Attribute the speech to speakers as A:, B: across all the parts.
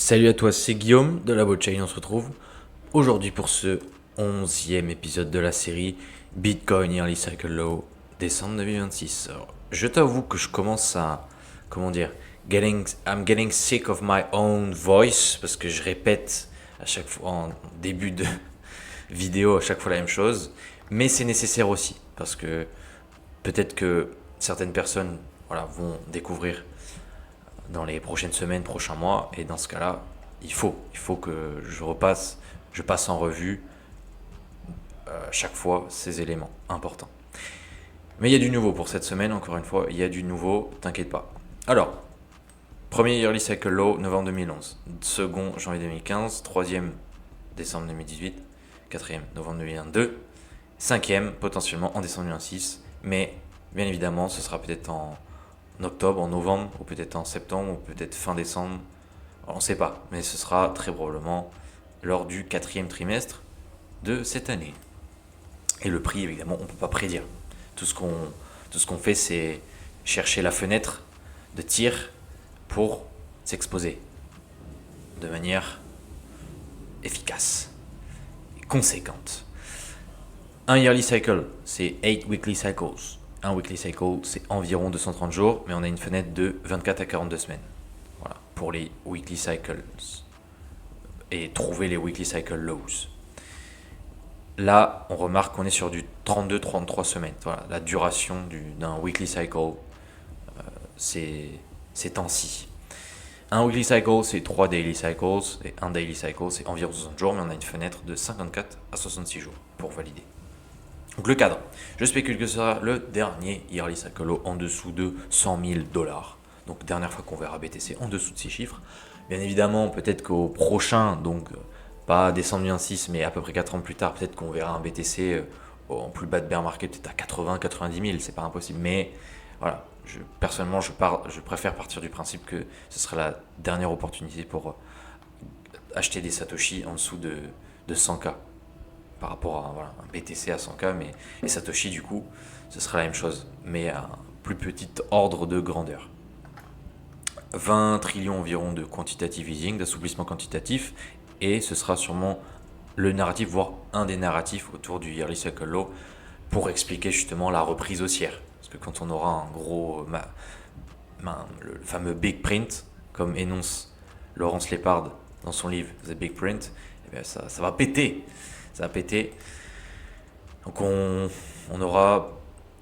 A: Salut à toi, c'est Guillaume de la Blockchain. On se retrouve aujourd'hui pour ce 11e épisode de la série Bitcoin Yearly Cycle Low décembre 2026. Alors, je t'avoue que je commence à, comment dire, I'm getting sick of my own voice parce que je répète à chaque fois en début de vidéo à chaque fois la même chose, mais c'est nécessaire aussi parce que peut-être que certaines personnes voilà, vont découvrir dans les prochaines semaines, prochains mois. Et dans ce cas-là, il faut que je passe en revue chaque fois ces éléments importants. Mais il y a du nouveau pour cette semaine, encore une fois, il y a du nouveau, t'inquiète pas. Alors, premier Yearly Cycle Low, novembre 2011, second janvier 2015, troisième décembre 2018, quatrième novembre 2022, cinquième potentiellement en décembre 2026, mais bien évidemment ce sera peut-être en octobre, en novembre, ou peut-être en septembre, ou peut-être fin décembre. On ne sait pas, mais ce sera très probablement lors du quatrième trimestre de cette année. Et le prix, évidemment, on ne peut pas prédire. Tout ce qu'on fait, c'est chercher la fenêtre de tir pour s'exposer de manière efficace et conséquente. Un yearly cycle, c'est 8 weekly cycles. Un weekly cycle, c'est environ 230 jours, mais on a une fenêtre de 24 à 42 semaines. Voilà, pour les weekly cycles. Et trouver les weekly cycle lows. Là, on remarque qu'on est sur du 32-33 semaines. Voilà, la duration d'un weekly cycle, ces temps-ci. Un weekly cycle, c'est 3 daily cycles, et un daily cycle, c'est environ 60 jours, mais on a une fenêtre de 54 à 66 jours pour valider. Donc le cadre, je spécule que ce sera le dernier yearly cycle low en dessous de 100 000 dollars. Donc dernière fois qu'on verra BTC en dessous de ces chiffres. Bien évidemment, peut-être qu'au prochain, donc pas décembre 2026, mais à peu près 4 ans plus tard, peut-être qu'on verra un BTC en plus bas de bear market, peut-être à 80-90 000, c'est pas impossible. Mais voilà, personnellement, je préfère partir du principe que ce sera la dernière opportunité pour acheter des Satoshi en dessous de 100K par rapport à voilà, un BTC à 100K, mais les Satoshi du coup, ce sera la même chose, mais à un plus petit ordre de grandeur. 20 trillions environ de quantitative easing, d'assouplissement quantitatif, et ce sera sûrement le narratif, voire un des narratifs autour du yearly cycle low pour expliquer justement la reprise haussière. Parce que quand on aura un gros, le fameux big print, comme énonce Laurence Lépard dans son livre The Big Print, eh bien ça va péter. Ça va péter. Donc on aura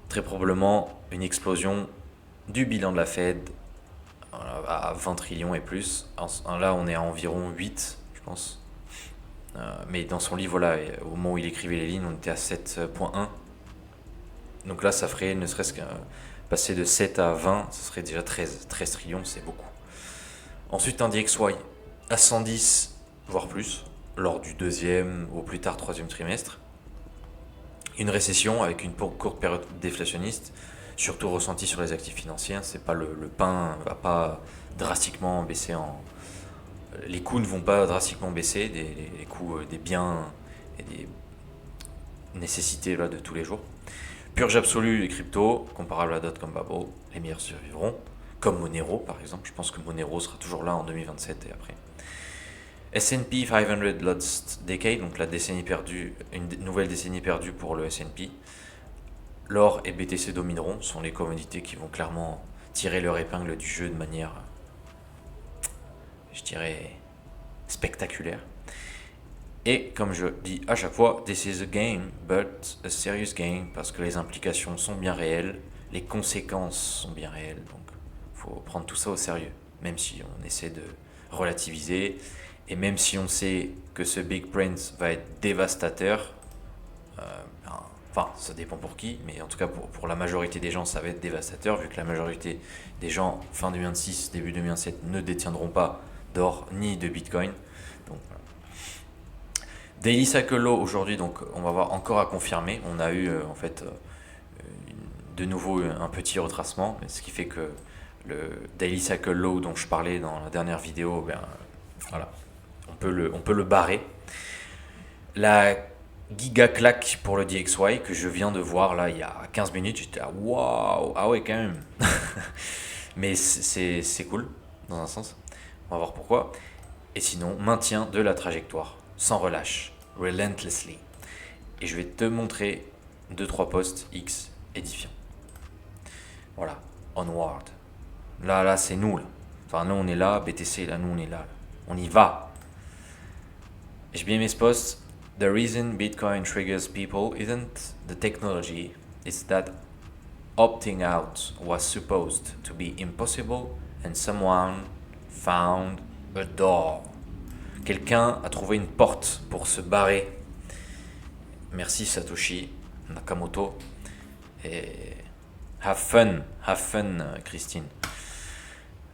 A: très probablement une explosion du bilan de la Fed à 20 trillions et plus. Là, on est à environ 8, je pense. Mais dans son livre, voilà, au moment où il écrivait les lignes, on était à 7,1. Donc là, ça ferait ne serait-ce qu'un passer de 7 à 20, ce serait déjà 13 trillions, c'est beaucoup. Ensuite, un DXY à 110, voire plus, lors du deuxième ou plus tard troisième trimestre. Une récession avec une courte période déflationniste, surtout ressentie sur les actifs financiers. C'est pas le pain va pas drastiquement baisser les coûts ne vont pas drastiquement baisser, les coûts des biens et des nécessités là, de tous les jours. Purge absolue des cryptos, comparable à dot-com bubble, les meilleurs survivront, comme Monero par exemple. Je pense que Monero sera toujours là en 2027 et après. S&P 500 Lost Decade, donc la décennie perdue, une nouvelle décennie perdue pour le S&P. L'or et BTC domineront, sont les commodités qui vont clairement tirer leur épingle du jeu de manière, je dirais, spectaculaire. Et comme je dis à chaque fois, this is a game, but a serious game, parce que les implications sont bien réelles, les conséquences sont bien réelles, donc il faut prendre tout ça au sérieux, même si on essaie de relativiser, et même si on sait que ce Big Print va être dévastateur, enfin ça dépend pour qui, mais en tout cas pour la majorité des gens ça va être dévastateur, vu que la majorité des gens fin 2026, début 2027 ne détiendront pas d'or ni de Bitcoin. Donc voilà. Daily Cycle Low aujourd'hui, donc on va voir encore à confirmer. On a eu en fait de nouveau un petit retracement, ce qui fait que le Daily Cycle Low dont je parlais dans la dernière vidéo, voilà, on peut le barrer. La giga claque pour le DXY que je viens de voir là il y a 15 minutes, j'étais là waouh, ah ouais quand même. Mais c'est cool dans un sens. On va voir pourquoi. Et sinon, maintien de la trajectoire, sans relâche, relentlessly. Et je vais te montrer 2-3 posts X édifiants. Voilà, onward. Là, c'est nous. Là. Enfin, là, on est là, BTC, là, nous, on est là. On y va. J'ai bien aimé ce post. The reason Bitcoin triggers people isn't the technology, it's that opting out was supposed to be impossible and someone found a door. Quelqu'un a trouvé une porte pour se barrer. Merci Satoshi Nakamoto. Et have fun, Christine.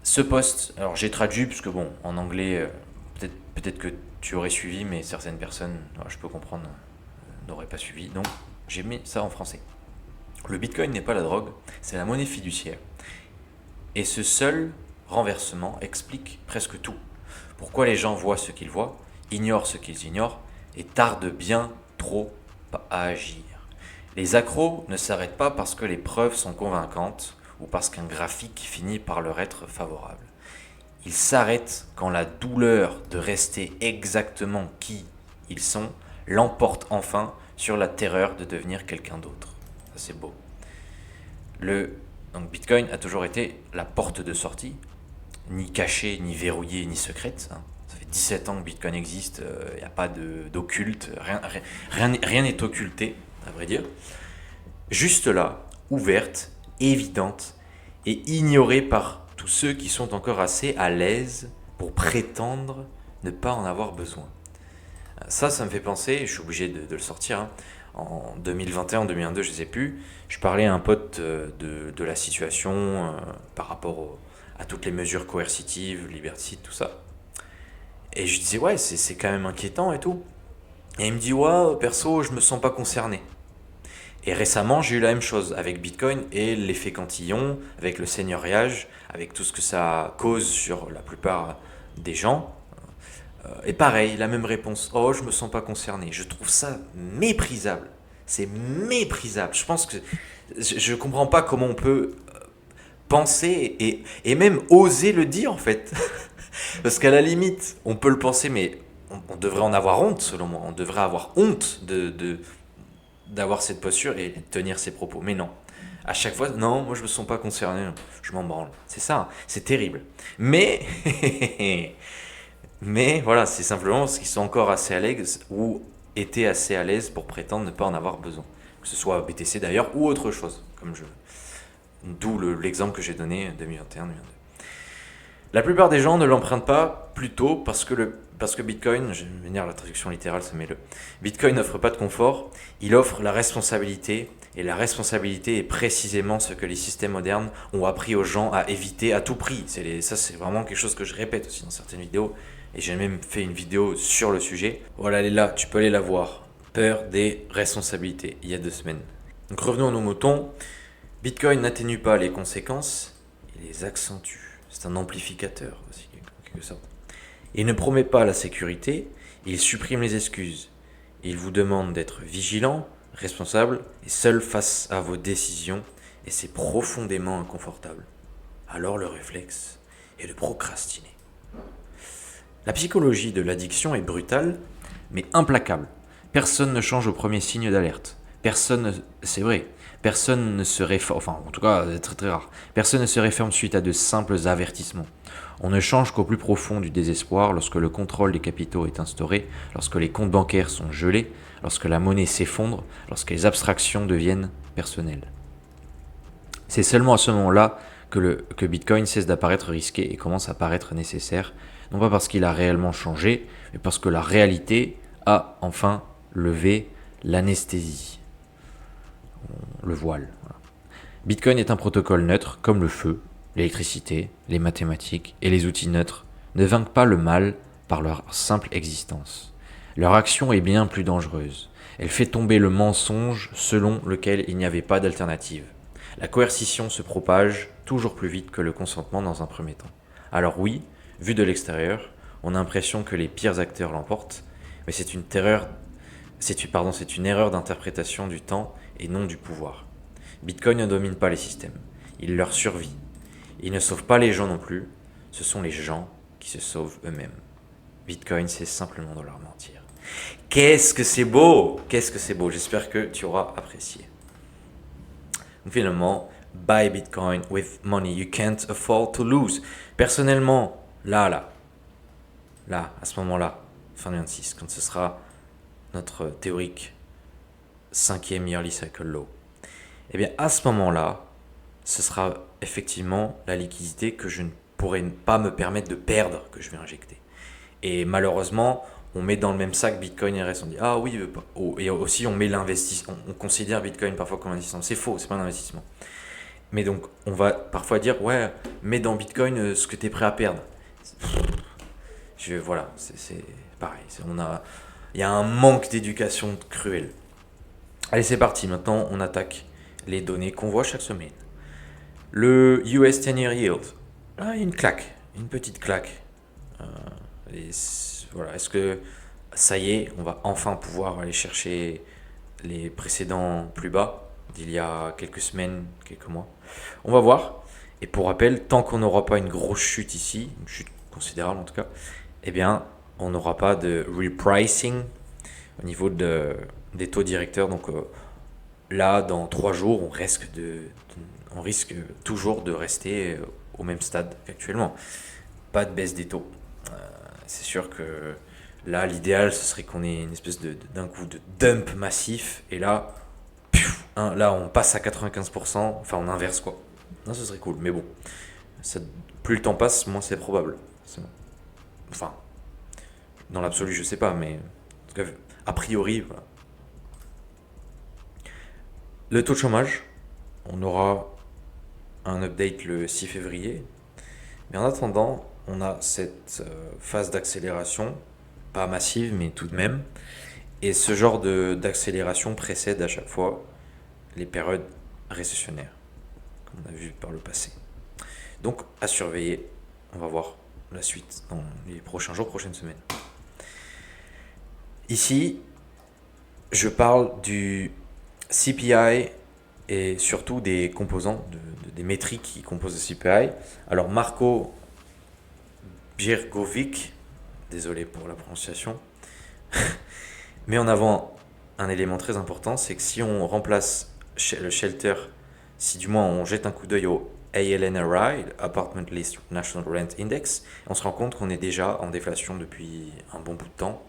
A: Ce post, alors j'ai traduit parce que bon, en anglais, peut-être que tu aurais suivi, mais certaines personnes, je peux comprendre, n'auraient pas suivi. Donc j'ai mis ça en français. Le Bitcoin n'est pas la drogue, c'est la monnaie fiduciaire. Et ce seul renversement explique presque tout. Pourquoi les gens voient ce qu'ils voient, ignorent ce qu'ils ignorent et tardent bien trop à agir. Les accros ne s'arrêtent pas parce que les preuves sont convaincantes ou parce qu'un graphique finit par leur être favorable. Ils s'arrêtent quand la douleur de rester exactement qui ils sont l'emporte enfin sur la terreur de devenir quelqu'un d'autre. Ça c'est beau. Donc Bitcoin a toujours été la porte de sortie, ni cachée, ni verrouillée, ni secrète. Ça fait 17 ans que Bitcoin existe, il n'y a pas d'occulte, rien n'est occulté, à vrai dire. Juste là, ouverte, évidente et ignorée par tous ceux qui sont encore assez à l'aise pour prétendre ne pas en avoir besoin. Ça me fait penser, je suis obligé de le sortir, en 2021, 2022, je ne sais plus, je parlais à un pote de la situation par rapport à toutes les mesures coercitives, liberticides, tout ça. Et je disais, ouais, c'est quand même inquiétant et tout. Et il me dit, ouais, perso, je me sens pas concerné. Et récemment, j'ai eu la même chose avec Bitcoin et l'effet cantillon, avec le seigneuriage, avec tout ce que ça cause sur la plupart des gens. Et pareil, la même réponse. Oh, je me sens pas concerné. Je trouve ça méprisable. C'est méprisable. Je pense que je comprends pas comment on peut penser et même oser le dire en fait. Parce qu'à la limite, on peut le penser, mais on devrait en avoir honte selon moi. On devrait avoir honte d'avoir cette posture et de tenir ses propos. Mais non. À chaque fois, non, moi je me sens pas concerné. Je m'en branle. C'est ça. C'est terrible. Mais Mais voilà, c'est simplement parce qu'ils sont encore assez à l'aise ou étaient assez à l'aise pour prétendre ne pas en avoir besoin. Que ce soit BTC d'ailleurs ou autre chose. D'où l'exemple que j'ai donné 2021-2022. La plupart des gens ne l'empruntent pas plutôt parce que Bitcoin, je vais venir à la traduction littérale, ça met le. Bitcoin n'offre pas de confort, il offre la responsabilité. Et la responsabilité est précisément ce que les systèmes modernes ont appris aux gens à éviter à tout prix. Ça, c'est vraiment quelque chose que je répète aussi dans certaines vidéos. Et j'ai même fait une vidéo sur le sujet. Voilà, elle est là, tu peux aller la voir. Peur des responsabilités, il y a 2 semaines. Donc revenons à nos moutons. Bitcoin n'atténue pas les conséquences, il les accentue. C'est un amplificateur aussi, en quelque sorte. Il ne promet pas la sécurité, il supprime les excuses. Il vous demande d'être vigilant, responsable et seul face à vos décisions, et c'est profondément inconfortable. Alors le réflexe est de procrastiner. La psychologie de l'addiction est brutale, mais implacable. Personne ne change au premier signe d'alerte. C'est vrai, personne ne se réforme, enfin en tout cas c'est très très rare, personne ne se réforme suite à de simples avertissements. On ne change qu'au plus profond du désespoir lorsque le contrôle des capitaux est instauré, lorsque les comptes bancaires sont gelés, lorsque la monnaie s'effondre, lorsque les abstractions deviennent personnelles. C'est seulement à ce moment-là que Bitcoin cesse d'apparaître risqué et commence à paraître nécessaire, non pas parce qu'il a réellement changé, mais parce que la réalité a enfin levé l'anesthésie, le voile. Voilà. Bitcoin est un protocole neutre, comme le feu, l'électricité, les mathématiques et les outils neutres ne vainquent pas le mal par leur simple existence. Leur action est bien plus dangereuse. Elle fait tomber le mensonge selon lequel il n'y avait pas d'alternative. La coercition se propage toujours plus vite que le consentement dans un premier temps. Alors oui, vu de l'extérieur, on a l'impression que les pires acteurs l'emportent, mais c'est une erreur d'interprétation du temps et non du pouvoir. Bitcoin ne domine pas les systèmes, il leur survit. Il ne sauve pas les gens non plus, ce sont les gens qui se sauvent eux-mêmes. Bitcoin, c'est simplement de leur mentir. Qu'est-ce que c'est beau! Qu'est-ce que c'est beau! J'espère que tu auras apprécié. Donc finalement, buy Bitcoin with money you can't afford to lose. Personnellement, là, à ce moment-là, fin 2026, quand ce sera notre théorique 5e yearly cycle low, eh bien à ce moment-là, ce sera effectivement la liquidité que je ne pourrai pas me permettre de perdre, que je vais injecter. Et malheureusement, on met dans le même sac Bitcoin et RS. On dit ah oui, et aussi on met l'investissement. On considère Bitcoin parfois comme un investissement. C'est faux, c'est pas un investissement. Mais donc on va parfois dire ouais, mets dans Bitcoin ce que tu es prêt à perdre. Voilà, c'est pareil. Il y a un manque d'éducation cruel. Allez, c'est parti. Maintenant, on attaque les données qu'on voit chaque semaine. Le US 10-year yield. Là, il y a une claque, une petite claque. Voilà, est-ce que ça y est, on va enfin pouvoir aller chercher les précédents plus bas d'il y a quelques semaines, quelques mois? On va voir. Et pour rappel, tant qu'on n'aura pas une grosse chute ici, une chute considérable en tout cas, eh bien, on n'aura pas de repricing au niveau des taux directeurs. Donc là, dans 3 jours, on risque toujours de rester au même stade qu'actuellement. Pas de baisse des taux. C'est sûr que là, l'idéal, ce serait qu'on ait une espèce d'un coup de dump massif. Et là, là, on passe à 95%. Enfin, on inverse quoi. Non, ce serait cool. Mais bon, plus le temps passe, moins c'est probable. Enfin, dans l'absolu, je sais pas. Mais en tout cas, a priori, voilà. Le taux de chômage, on aura un update le 6 février. Mais en attendant, on a cette phase d'accélération, pas massive, mais tout de même. Et ce genre d'accélération précède à chaque fois les périodes récessionnaires, comme on a vu par le passé. Donc, à surveiller, on va voir la suite dans les prochains jours, prochaines semaines. Ici, je parle du CPI et surtout des composants, des métriques qui composent le CPI. Alors, Marco Bjergovic, désolé pour la prononciation, met en avant un élément très important, c'est que si on remplace le shelter, si du moins on jette un coup d'œil au ALNRI, Apartment List National Rent Index, on se rend compte qu'on est déjà en déflation depuis un bon bout de temps,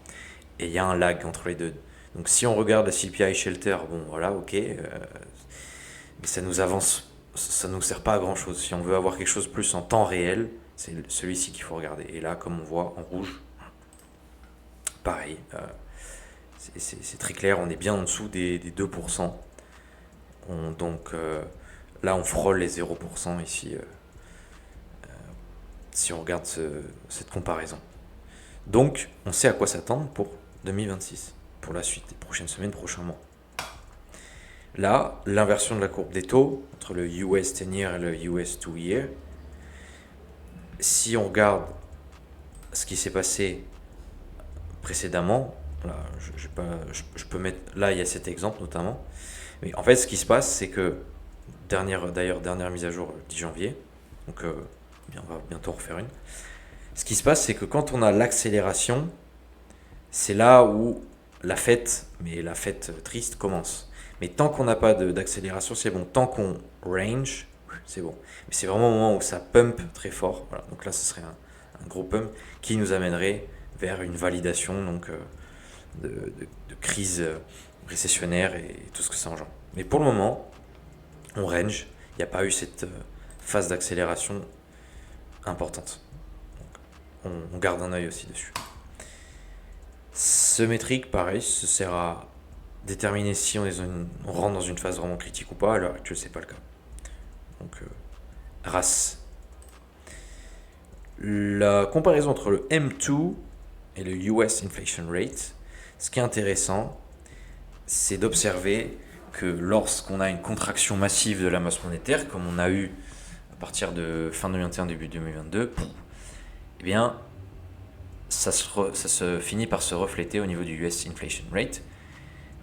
A: et il y a un lag entre les deux. Donc si on regarde le CPI shelter, bon voilà, ok, mais ça nous sert pas à grand chose. Si on veut avoir quelque chose de plus en temps réel, c'est celui-ci qu'il faut regarder. Et là, comme on voit en rouge, pareil, c'est très clair, on est bien en dessous des 2%. Donc là, on frôle les 0% ici, si on regarde cette comparaison. Donc, on sait à quoi s'attendre pour 2026, pour la suite, les prochaines semaines, prochains mois. Là, l'inversion de la courbe des taux entre le US 10-year et le US 2-year, si on regarde ce qui s'est passé précédemment, là, je peux mettre, là il y a cet exemple notamment, mais en fait ce qui se passe c'est que, dernière mise à jour le 10 janvier, donc on va bientôt refaire une, ce qui se passe c'est que quand on a l'accélération, c'est là où la fête triste commence. Mais tant qu'on n'a pas d'accélération, c'est bon. Tant qu'on range, c'est bon. Mais c'est vraiment au moment où ça pump très fort. Voilà. Donc là, ce serait un gros pump qui nous amènerait vers une validation donc, de crise récessionnaire et tout ce que ça engendre. Mais pour le moment, on range. Il n'y a pas eu cette phase d'accélération importante. Donc, on garde un œil aussi dessus. Ce métrique, pareil, se sert à déterminer si on rentre dans une phase vraiment critique ou pas. À l'heure actuelle, c'est pas le cas. Donc, RAS. La comparaison entre le M2 et le US Inflation Rate, ce qui est intéressant, c'est d'observer que lorsqu'on a une contraction massive de la masse monétaire, comme on a eu à partir de fin 2021, début 2022, eh bien, ça se finit par se refléter au niveau du US Inflation Rate.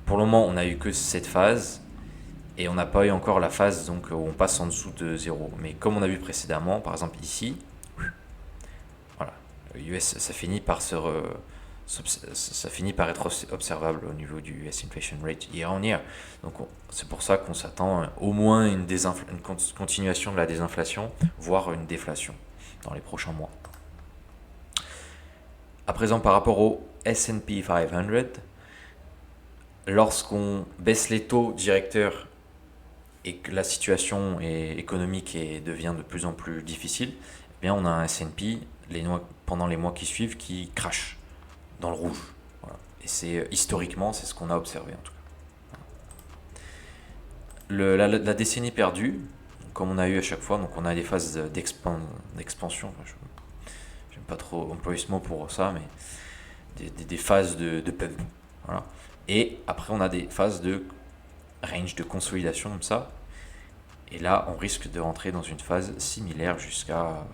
A: Pour le moment, on n'a eu que cette phase et on n'a pas eu encore la phase donc, où on passe en dessous de 0. Mais comme on a vu précédemment, par exemple ici, voilà, US, ça finit par ça finit par être observable au niveau du US inflation rate year on year. Donc c'est pour ça qu'on s'attend au moins une continuation de la désinflation, voire une déflation dans les prochains mois. À présent, par rapport au S&P 500, lorsqu'on baisse les taux directeurs et que la situation économique devient de plus en plus difficile, eh bien on a un S&P pendant les mois qui suivent qui crache dans le rouge. Voilà. Et historiquement, c'est ce qu'on a observé en tout cas. La décennie perdue, comme on a eu à chaque fois, donc on a des phases d'expansion. J'aime pas trop employer ce mot pour ça, mais des phases de pump. Voilà. Et après, on a des phases de range de consolidation comme ça. Et là, on risque de rentrer dans une phase similaire jusqu'à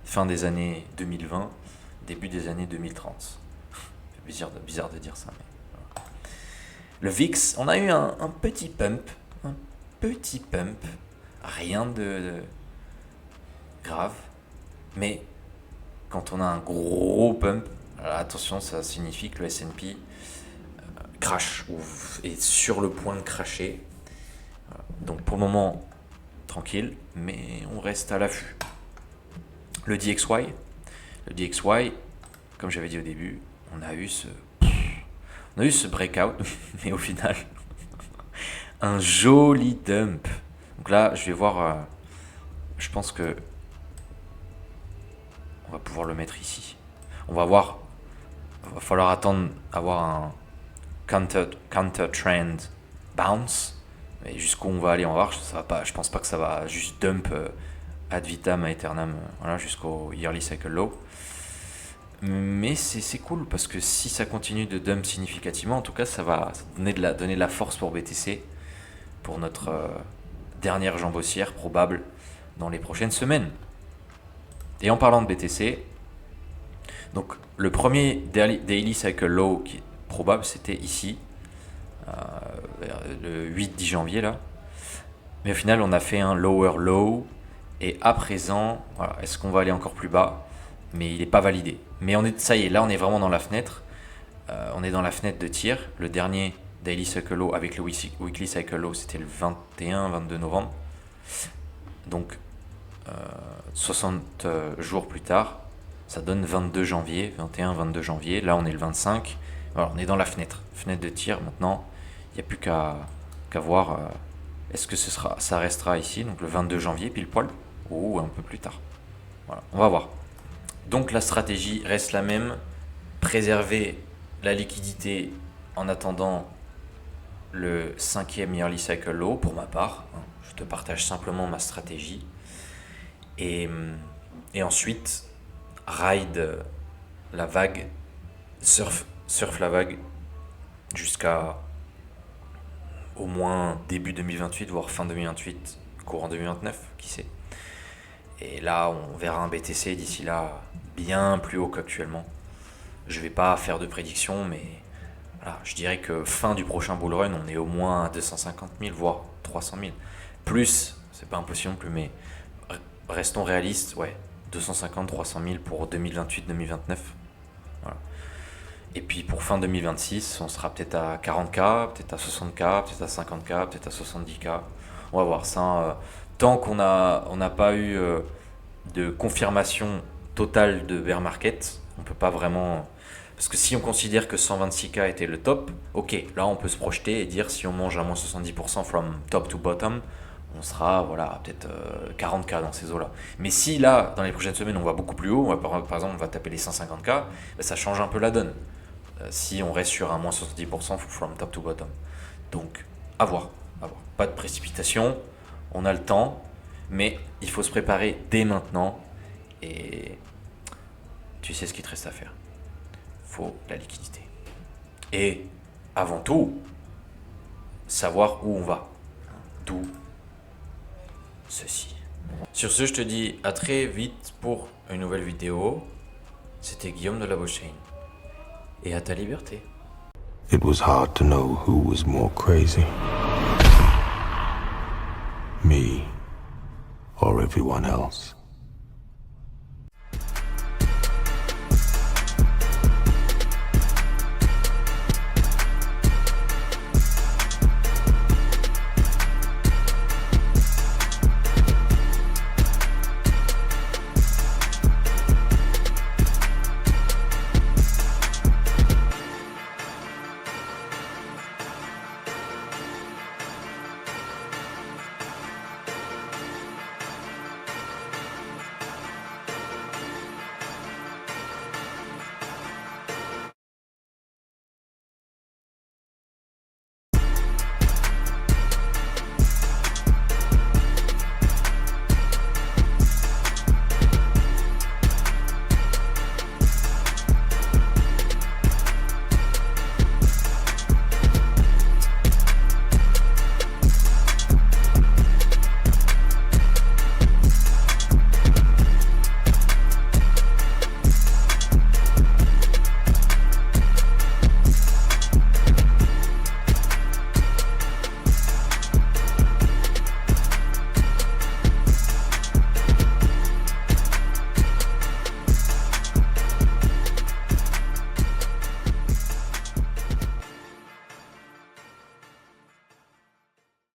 A: fin des années 2020, début des années 2030. C'est bizarre de dire ça. Mais voilà. Le VIX, on a eu un petit pump. Rien de grave. Mais quand on a un gros pump, attention, ça signifie que le S&P crash ou est sur le point de crasher. Donc pour le moment, tranquille, mais on reste à l'affût. Le DXY, comme j'avais dit au début, on a eu ce breakout, mais au final, un joli dump. Donc là, je vais voir, je pense que on va pouvoir le mettre ici. On va voir, il va falloir attendre avoir un counter trend bounce. Et jusqu'où on va aller, on va voir. Ça va pas, je pense pas que ça va juste dump ad vitam aeternam, voilà, jusqu'au yearly cycle low. Mais c'est cool parce que si ça continue de dump significativement, en tout cas, ça va donner de la force pour BTC, pour notre dernière jambe haussière probable dans les prochaines semaines. Et en parlant de BTC, donc le premier daily cycle low qui est probable, c'était ici, le 8-10 janvier là. Mais au final, on a fait un lower low. Et à présent, voilà, est-ce qu'on va aller encore plus bas? Mais il n'est pas validé. Mais ça y est, là on est vraiment dans la fenêtre. On est dans la fenêtre de tir. Le dernier daily cycle low avec le weekly cycle low, c'était le 21-22 novembre. Donc 60 jours plus tard, ça donne 22 janvier, 21-22 janvier. Là on est le 25. Voilà, on est dans la fenêtre de tir. Maintenant, il n'y a plus qu'à voir est-ce que ça restera ici, donc le 22 janvier pile poil, ou un peu plus tard. Voilà, on va voir. Donc la stratégie reste la même, préserver la liquidité en attendant le 5e yearly cycle low pour ma part. Je te partage simplement ma stratégie. Et ensuite, ride la vague, surf la vague jusqu'à au moins début 2028, voire fin 2028, courant 2029, qui sait. Et là, on verra un BTC d'ici là bien plus haut qu'actuellement. Je vais pas faire de prédiction, mais voilà, je dirais que fin du prochain bull run, on est au moins à 250 000, voire 300 000. Plus, c'est pas impossible non plus, mais restons réalistes, ouais, 250, 300 000 pour 2028-2029. Voilà. Et puis pour fin 2026, on sera peut-être à 40K, peut-être à 60K, peut-être à 50K, peut-être à 70K. On va voir ça. Tant qu'on n'a pas eu de confirmation totale de bear market, on peut pas vraiment... Parce que si on considère que 126K était le top, ok, là on peut se projeter et dire si on mange à moins 70% from top to bottom, on sera voilà, peut-être 40K dans ces eaux-là. Mais si là, dans les prochaines semaines, on va beaucoup plus haut, par exemple on va taper les 150K, ça change un peu la donne. Si on reste sur un moins 70% from top to bottom. Donc, à voir. Pas de précipitation, on a le temps, mais il faut se préparer dès maintenant. Et tu sais ce qu'il te reste à faire. Faut la liquidité. Et avant tout, savoir où on va. D'où ceci. Sur ce, je te dis à très vite pour une nouvelle vidéo. C'était Guillaume de la Beauchaine. Et à ta liberté.
B: It was hard to know who was more crazy. Me or everyone else.